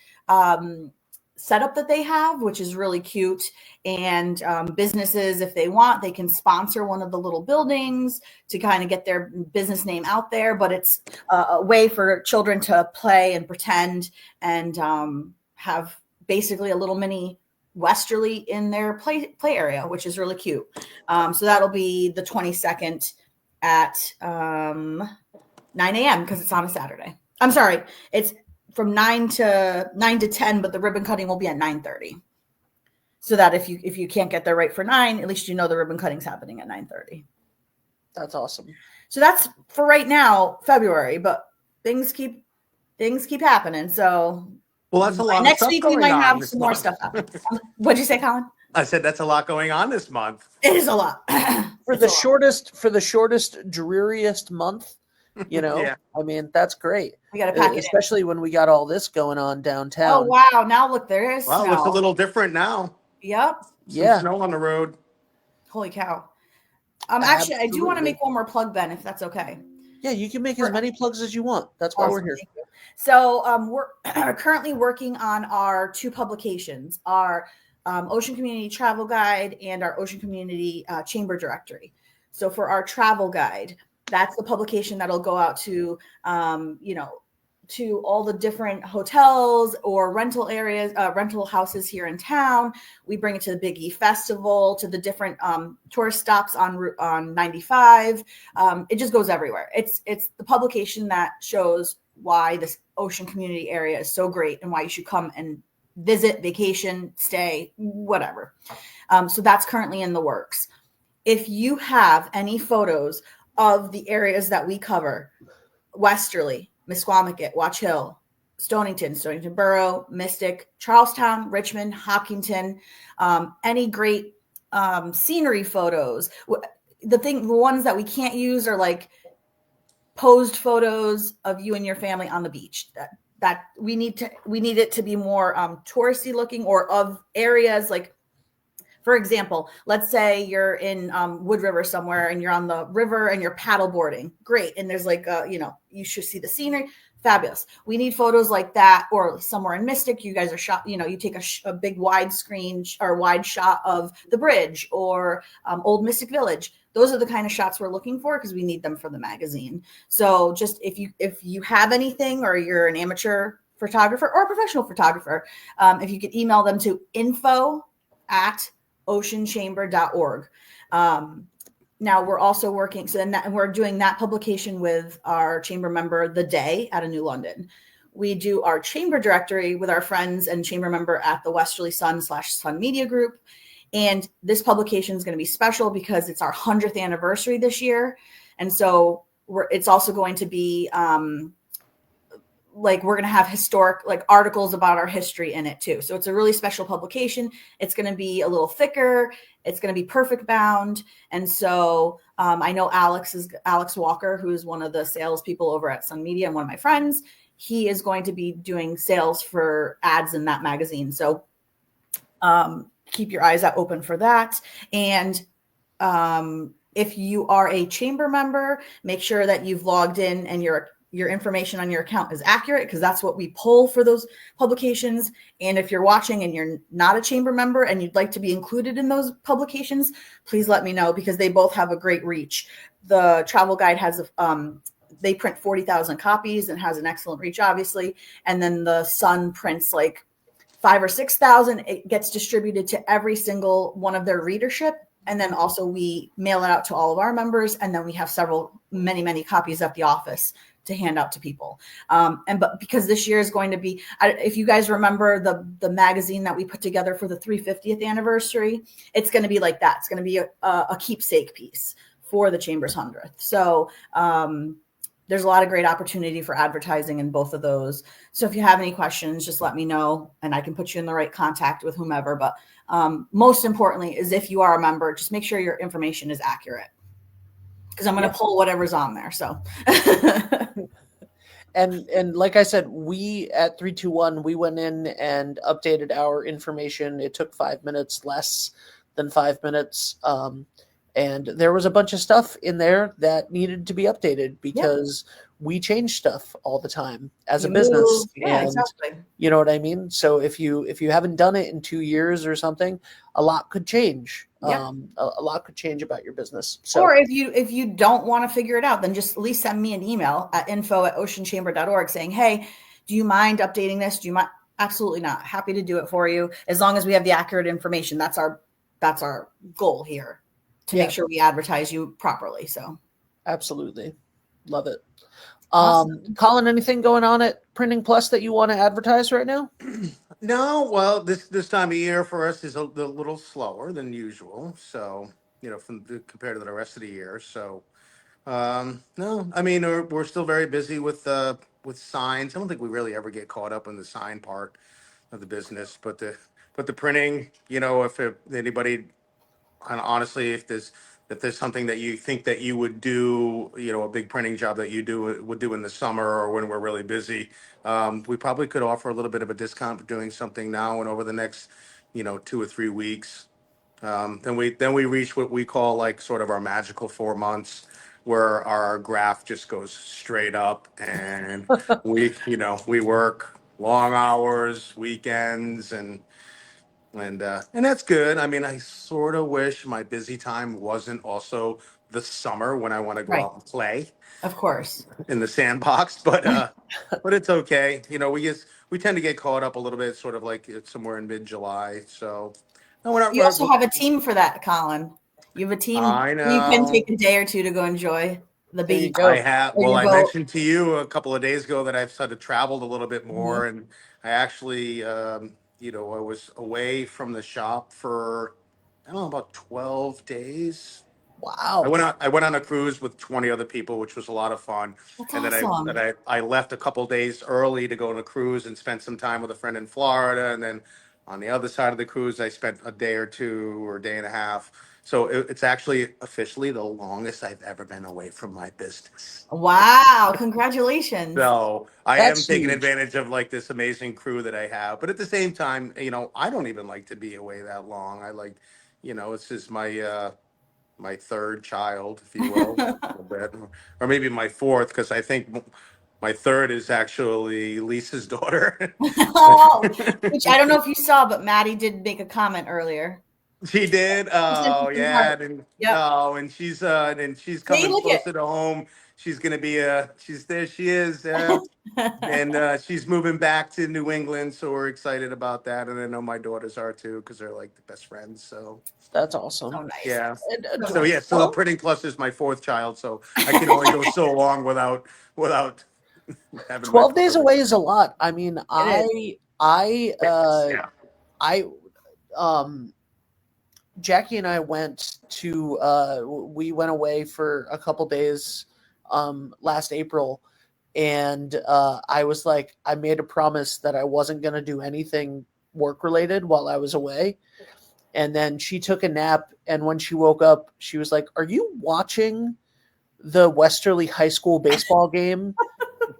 setup that they have, which is really cute. And businesses, if they want, they can sponsor one of the little buildings to kind of get their business name out there. But it's a way for children to play and pretend and have basically a little mini Westerly in their play area, which is really cute. So that'll be the 22nd at 9 a.m. because it's on a Saturday. I'm sorry, it's from 9 to 10, but the ribbon cutting will be at 9:30. So that if you can't get there right for 9, at least you know the ribbon cutting's happening at 9:30. That's awesome. So that's for right now, February, but things keep happening. So Well, that's a lot. Next week we might have some more stuff happen. What'd you say, Colin? I said that's a lot going on this month. It is a lot. For the shortest, dreariest month, Yeah. I mean, that's great. We got to pack it in. Especially when we got all this going on downtown. Oh, wow. Now look, there is Well, snow. it's a little different now. Yep. Yeah. Some snow on the road. Holy cow. Actually, I do want to Absolutely. make one more plug, Ben, if that's okay. Yeah, you can make as many plugs as you want. That's why we're Awesome. here. Thank you. So we're currently working on our 2 publications, our Ocean Community Travel Guide and our Ocean Community Chamber Directory. So for our travel guide, that's the publication that'll go out to to all the different hotels or rental areas, rental houses here in town. We bring it to the Big E Festival, to the different tourist stops on 95. It just goes everywhere. It's the publication that shows why this ocean community area is so great and why you should come and visit, vacation, stay, whatever. So that's currently in the works. If you have any photos of the areas that we cover, Westerly, Misquamicut, Watch Hill, Stonington Borough, Mystic, Charlestown, Richmond, Hopkinton, any great scenery photos. The ones that we can't use are like posed photos of you and your family on the beach. That we need it to be more touristy looking, or of areas like, for example, let's say you're in Wood River somewhere and you're on the river and you're paddle boarding. Great. And there's like, you should see the scenery. Fabulous. We need photos like that, or somewhere in Mystic, you guys are shot, you take a big wide screen or wide shot of the bridge, or Old Mystic Village. Those are the kind of shots we're looking for, because we need them for the magazine. So just if you have anything, or you're an amateur photographer or a professional photographer, if you could email them to info@oceanchamber.org. Now we're also working, we're doing that publication with our chamber member, The Day, out of New London. We do our chamber directory with our friends and chamber member at the Westerly Sun/Sun Media Group. And this publication is going to be special because it's our 100th anniversary this year. And so it's also going to be we're going to have historic articles about our history in it too. So it's a really special publication. It's going to be a little thicker. It's going to be perfect bound. And so I know Alex Walker, who is one of the salespeople over at Sun Media and one of my friends. He is going to be doing sales for ads in that magazine. So keep your eyes out open for that. And if you are a chamber member, make sure that you've logged in and your information on your account is accurate, because that's what we pull for those publications. And if you're watching and you're not a chamber member and you'd like to be included in those publications, please let me know, because they both have a great reach. The travel guide has they print 40,000 copies and has an excellent reach, obviously. And then the Sun prints like 5,000 or 6,000. It gets distributed to every single one of their readership. And then also we mail it out to all of our members. And then we have many copies at the office to hand out to people. But because this year is going to be, if you guys remember the magazine that we put together for the 350th anniversary, it's going to be like that. It's going to be a keepsake piece for the Chamber's 100th. So there's a lot of great opportunity for advertising in both of those. So if you have any questions, just let me know and I can put you in the right contact with whomever. But most importantly is, if you are a member, just make sure your information is accurate, because I'm going to pull whatever's on there. So, and like I said, we at 321, we went in and updated our information. It took 5 minutes, less than 5 minutes. And there was a bunch of stuff in there that needed to be updated, because we change stuff all the time as a business. Yeah, exactly. You know what I mean? So if you haven't done it in 2 years or something, a lot could change. A lot could change about your business. So, or if you don't want to figure it out, then just at least send me an email at info@oceanchamber.org saying, hey, do you mind updating this? Do you mind? Absolutely not. Happy to do it for you, as long as we have the accurate information. That's our goal here, to make sure we advertise you properly. So absolutely. Love it. Awesome. Colin, anything going on at Printing Plus that you want to advertise right now? No, well, this time of year for us is a little slower than usual. So, compared to the rest of the year. So, no, I mean, we're still very busy with signs. I don't think we really ever get caught up in the sign part of the business, but the printing, if anybody, kind of honestly, if there's something that you think that you would do, a big printing job that you would do in the summer or when we're really busy, we probably could offer a little bit of a discount for doing something now and over the next, 2 or 3 weeks. Then we reach what we call like sort of our magical 4 months, where our graph just goes straight up, and we work long hours, weekends, and and that's good. I mean, I sort of wish my busy time wasn't also the summer when I want to go Right. out and play Of course. in the sandbox, but it's okay. You know, we tend to get caught up a little bit, sort of like it's somewhere in mid-July. So no, we're not. You also have a team for that, Colin. You have a team I where you can take know. a day or two to go enjoy the There you beach I go. have. or Well, your I boat. mentioned to you a couple of days ago that I've sort of traveled a little bit more, Mhm. and I actually, I was away from the shop for I don't know about 12 days. Wow. I went on a cruise with 20 other people, which was a lot of fun. That's And then awesome. I left a couple days early to go on a cruise and spend some time with a friend in Florida. And then on the other side of the cruise, I spent a day or two or a day and a half. So it's actually officially the longest I've ever been away from my business. Wow. Congratulations. So I am That's taking huge. advantage of like this amazing crew that I have. But at the same time, I don't even like to be away that long. I like, it's just my third child, if you will, a little bit, or maybe my fourth, because I think my third is actually Lisa's daughter. Oh, which I don't know if you saw, but Maddie did make a comment earlier. She did. She sent Oh you some yeah, hearts. and Yep. she's See, coming look closer to home. She's gonna be she's there. She is. it. And she's moving back to New England, so we're excited about that. And I know my daughters are too, because they're like the best friends. So That's So awesome. nice. yeah. So So nice. yeah, so the Printing Plus is my fourth child, so I can only go so long without having my 12 days daughter. away is a lot. I mean, It is. Yeah. I, um, Jackie and I we went away for a couple days, last April. And I was like, I made a promise that I wasn't going to do anything work related while I was away. And then she took a nap. And when she woke up, she was like, "Are you watching the Westerly High School baseball game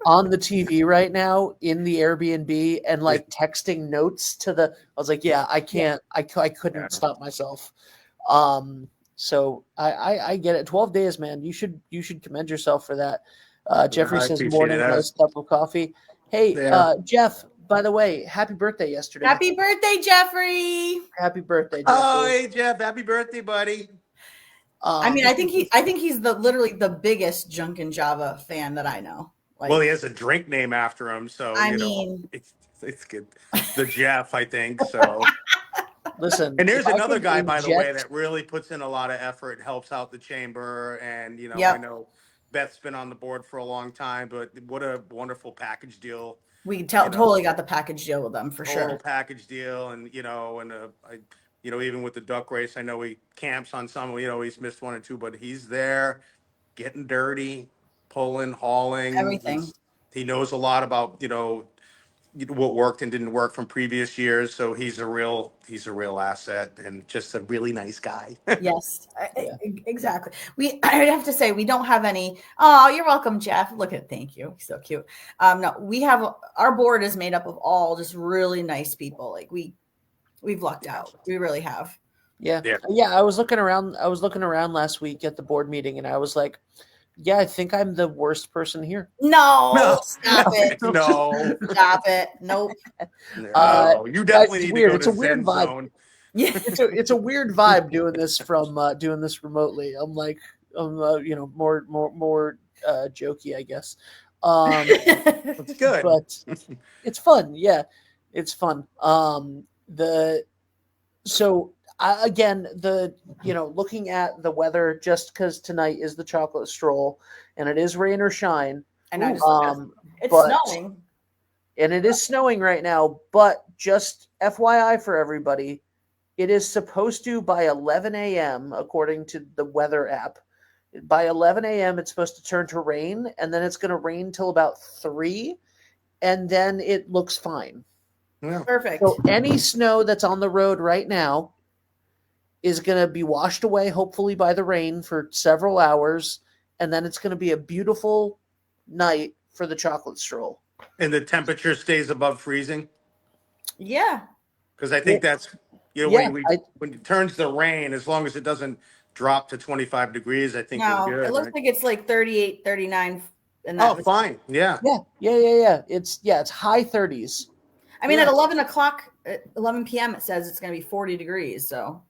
on the TV right now in the Airbnb and like texting notes to the?" I was like, "Yeah, I Yeah. can't. I Yeah. couldn't stop myself." So I get it. 12 days, man. You should commend yourself for that. Jeffrey I says appreciate morning it. nice cup of coffee. Hey, Yeah. Jeff. By the way, happy birthday yesterday. Happy birthday, Jeffrey. Happy birthday, Oh, Jeffrey. hey Jeff, happy birthday, buddy. I mean, Um, I think he's literally the biggest Junk and Java fan that I know. Well, Like, he has a drink name after him, so I mean, it's good. The Jeff, I think so. listen, And if there's I another could guy, by the way, inject, that really puts in a lot of effort and helps out the chamber. And I yep. know Beth's been on the board for a long time, but what a wonderful package deal. We You know, totally got the package deal with them for total sure. package deal, and even with the duck race, I know he camps on some. He's missed one or two, but he's there, getting dirty, pulling, hauling. Everything. He knows a lot about what worked and didn't work from previous years. So he's a real asset and just a really nice guy. Yes, Yeah. exactly. I have to say, we don't have any. Oh, you're welcome, Jeff. Look at, thank you. So cute. No, we have, our board is made up of all just really nice people. Like we've lucked out. We really have. yeah, Yeah. yeah. I was looking around. I was looking around last week at the board meeting, and I was like, "Yeah, I think I'm the worst person here." No, No, stop it. no, Stop it. Nope. no. You Guys, definitely it's need to weird. go It's to a weird Zen vibe. Zone. Yeah. It's a weird vibe doing this remotely. I'm like, I'm more jokey, I guess. It's good. But it's fun. Yeah, it's fun. Again, looking at the weather, just because tonight is the chocolate stroll and it is rain or shine. And I just, it's but- snowing. And it is snowing right now, but just FYI for everybody, it is supposed to by 11 a.m., according to the weather app. By 11 a.m., it's supposed to turn to rain, and then it's going to rain till about 3, and then it looks fine. Yeah. Perfect. So any snow that's on the road right now is going to be washed away, hopefully, by the rain for several hours, and then it's going to be a beautiful night for the chocolate stroll. And the temperature stays above freezing, Yeah. because I think that's Yeah, when it turns to rain, as long as it doesn't drop to 25 degrees, I think No, we're good. it looks Right? like it's like 38, 39. And Oh, that, fine. Yeah. Yeah. It's high 30s. I mean, Yeah. at 11 o'clock at 11 p.m. it says it's going to be 40 degrees. So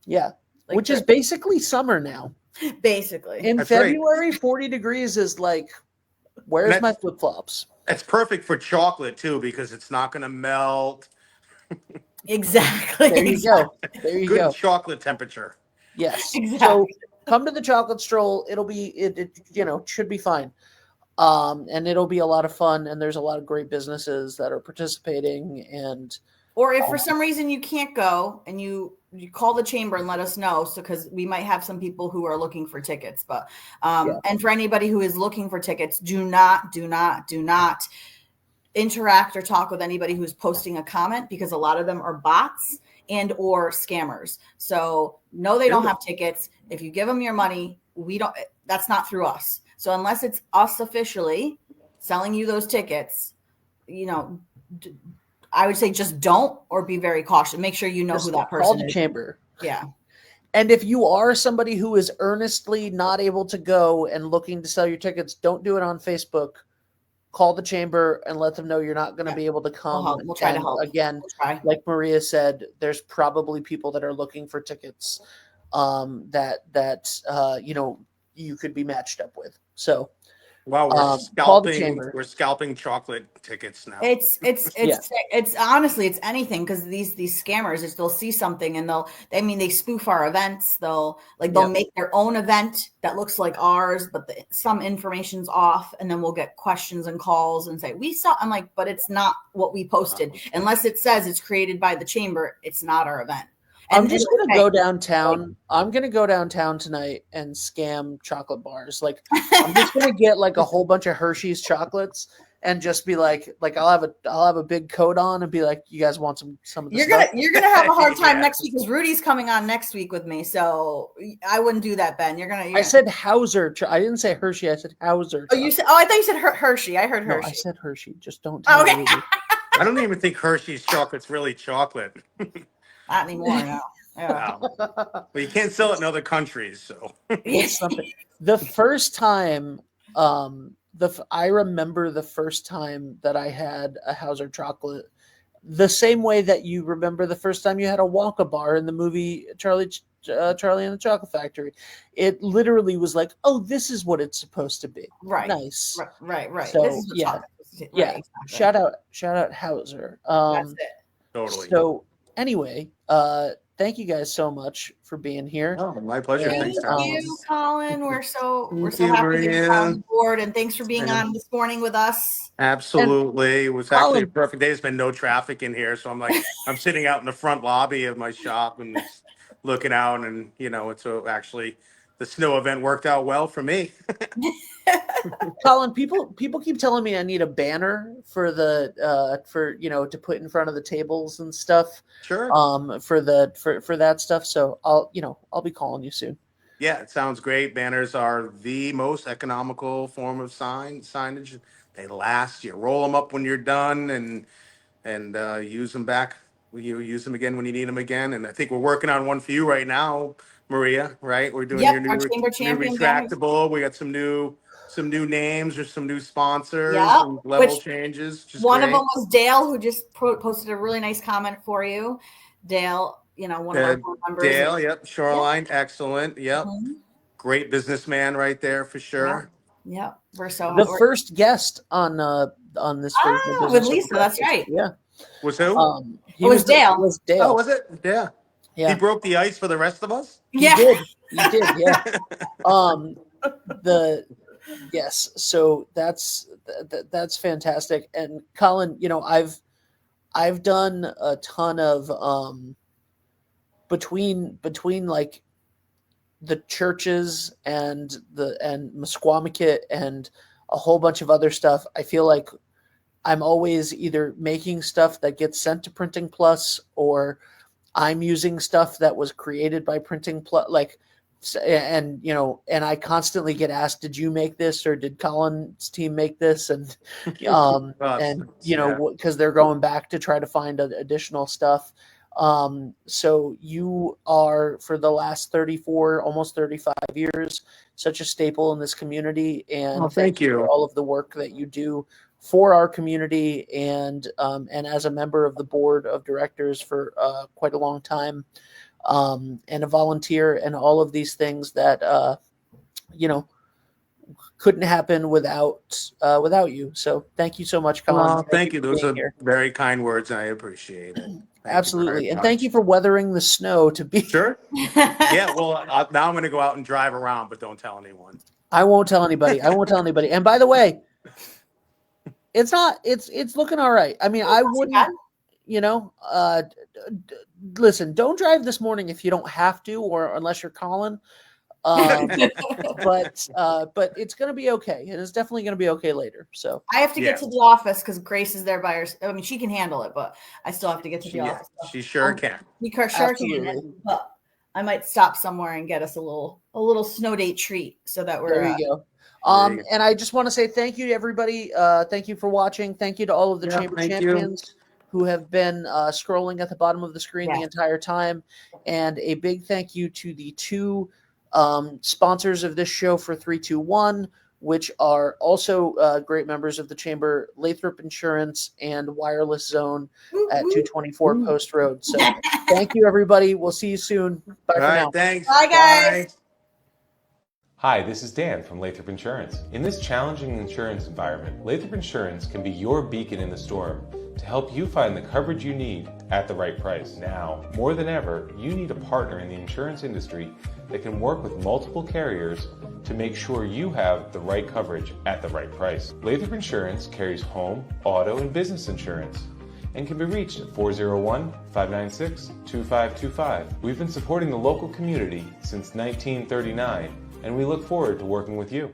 Yeah, like, which is basically summer now. basically. In That's right. February, 40 degrees is like, where's my flip flops? It's perfect for chocolate too because it's not going to melt. Exactly. There you go. There you Good go. chocolate temperature. Yes. Exactly. So come to the chocolate stroll. It'll be it should be fine. And it'll be a lot of fun, and there's a lot of great businesses that are participating. And Or if for some reason you can't go, and you call the chamber and let us know, so because we might have some people who are looking for tickets. But and for anybody who is looking for tickets, do not interact or talk with anybody who's posting a comment, because a lot of them are bots and or scammers. So no, they don't have tickets. If you give them your money, that's not through us. So unless it's us officially selling you those tickets, I would say just don't, or be very cautious. Make sure you know who that person call the is. chamber. Yeah. And if you are somebody who is earnestly not able to go and looking to sell your tickets, don't do it on Facebook. Call the chamber and let them know you're not going to be able to come. We'll try to help. Again, We'll try. like Maria said, there's probably people that are looking for tickets that you could be matched up with. So Wow, call the chamber. we're scalping chocolate tickets now. It's honestly, it's anything, because these scammers, they'll see something and they spoof our events. They'll make their own event that looks like ours, but some information's off, and then we'll get questions and calls and say, we saw. I'm like, but it's not what we posted. Unless it says it's created by the chamber, it's not our event. I'm just going to go downtown. I'm going to go downtown tonight and scam chocolate bars. Like, I'm just going to get like a whole bunch of Hershey's chocolates and just be like I'll have a big coat on and be like, you guys want some of this stuff? You're gonna have a hard time next week, because Rudy's coming on next week with me. So I wouldn't do that, Ben. I said Hauser. I didn't say Hershey. I said Hauser. Oh, I thought you said Hershey. I heard Hershey. No, I said Hershey. Just don't tell me. I don't even think Hershey's chocolate's really chocolate. Not anymore, no. Yeah. Wow. Well, you can't sell it in other countries, so It's something. The first time, I remember the first time that I had a Hauser chocolate, the same way that you remember the first time you had a Wonka bar in the movie Charlie and the Chocolate Factory. It literally was like, oh, this is what it's supposed to be. Right. Nice. Right. So this is yeah. Exactly. Shout out Hauser. That's it. totally. So anyway, thank you guys so much for being here. Oh, my pleasure. Thank you, Colin. We're so happy Maria. that you're on board, and thanks for being on this morning with us. Absolutely. It was actually Colin. a perfect day. There's been no traffic in here, so I'm sitting out in the front lobby of my shop and just looking out, and it's actually the snow event worked out well for me. Colin, people keep telling me I need a banner for to put in front of the tables and stuff. Sure. For that stuff. So I'll be calling you soon. Yeah, it sounds great. Banners are the most economical form of signage. They last. You roll them up when you're done, and use them back. You use them again when you need them again. And I think we're working on one for you right now, Maria. Right? We're doing your our new Chamber Champion retractable. We got some new names or some new sponsors Yep. and level changes. One of them was Dale, who just posted a really nice comment for you. Dale, one of our board members. Dale, yep. Shoreline, excellent. Yep. Mm-hmm. Great businessman right there for sure. Yep. We're so the first guest on this with Lisa. That's right. Yeah. Was who? It was Dale. Was Dale. Oh, was it? Yeah. He broke the ice for the rest of us? Yeah. He did, yeah. Yes, so that's fantastic. And Colin, I've done a ton of between like the churches and Musquamaket and a whole bunch of other stuff. I feel like I'm always either making stuff that gets sent to Printing Plus, or I'm using stuff that was created by Printing Plus, and I constantly get asked, did you make this, or did Colin's team make this? And because they're going back to try to find additional stuff. So you are, for the last 34, almost 35 years, such a staple in this community. And thank you for all of the work that you do for our community, and as a member of the board of directors for quite a long time, and a volunteer, and all of these things that couldn't happen without you. So thank you so much, Colin. Well, thank you. for Those being are here. very kind words, and I appreciate it. Thank Absolutely, you and very thank you much. for weathering the snow to be. Sure. Yeah. Well, now I'm going to go out and drive around, but don't tell anyone. I won't tell anybody. And by the way, it's not. It's looking all right. I mean, I wouldn't. Listen, don't drive this morning if you don't have to, or unless you're Colin. But it's going to be okay, and it's definitely going to be okay later. So I have to get to the office because Grace is there by herself. I mean, she can handle it, but I still have to get to the office. She sure can. But I might stop somewhere and get us a little snow date treat so that we're. There you go. And I just want to say thank you to everybody. Thank you for watching. Thank you to all of the Chamber champions who have been scrolling at the bottom of the screen the entire time, and a big thank you to the two sponsors of this show for 321, which are also great members of the Chamber, Lathrop Insurance and Wireless Zone at 224 Post Road. So thank you, everybody. We'll see you soon. Bye for now. Thanks. Bye, guys. Bye. Hi, this is Dan from Lathrop Insurance. In this challenging insurance environment, Lathrop Insurance can be your beacon in the storm to help you find the coverage you need at the right price. Now, more than ever, you need a partner in the insurance industry that can work with multiple carriers to make sure you have the right coverage at the right price. Lathrop Insurance carries home, auto, and business insurance and can be reached at 401-596-2525. We've been supporting the local community since 1939, and we look forward to working with you.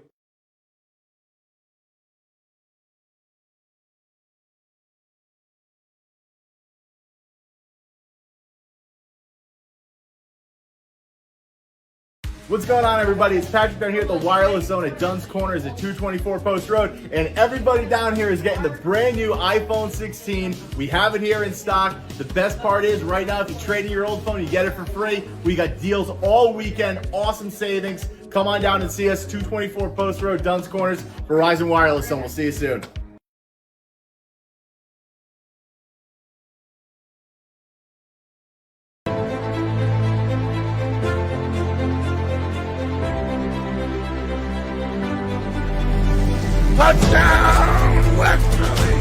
What's going on, everybody? It's Patrick down here at the Wireless Zone at Dunn's Corners at 224 Post Road, and everybody down here is getting the brand new iPhone 16. We have it here in stock. The best part is right now, if you trade in your old phone, you get it for free. We got deals all weekend, awesome savings. Come on down and see us, 224 Post Road, Dunn's Corners, Verizon Wireless Zone. We'll see you soon. Touchdown, Westerly!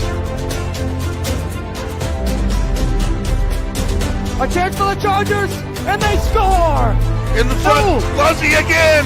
A chance for the Chargers, and they score! In the front, Luzzy again!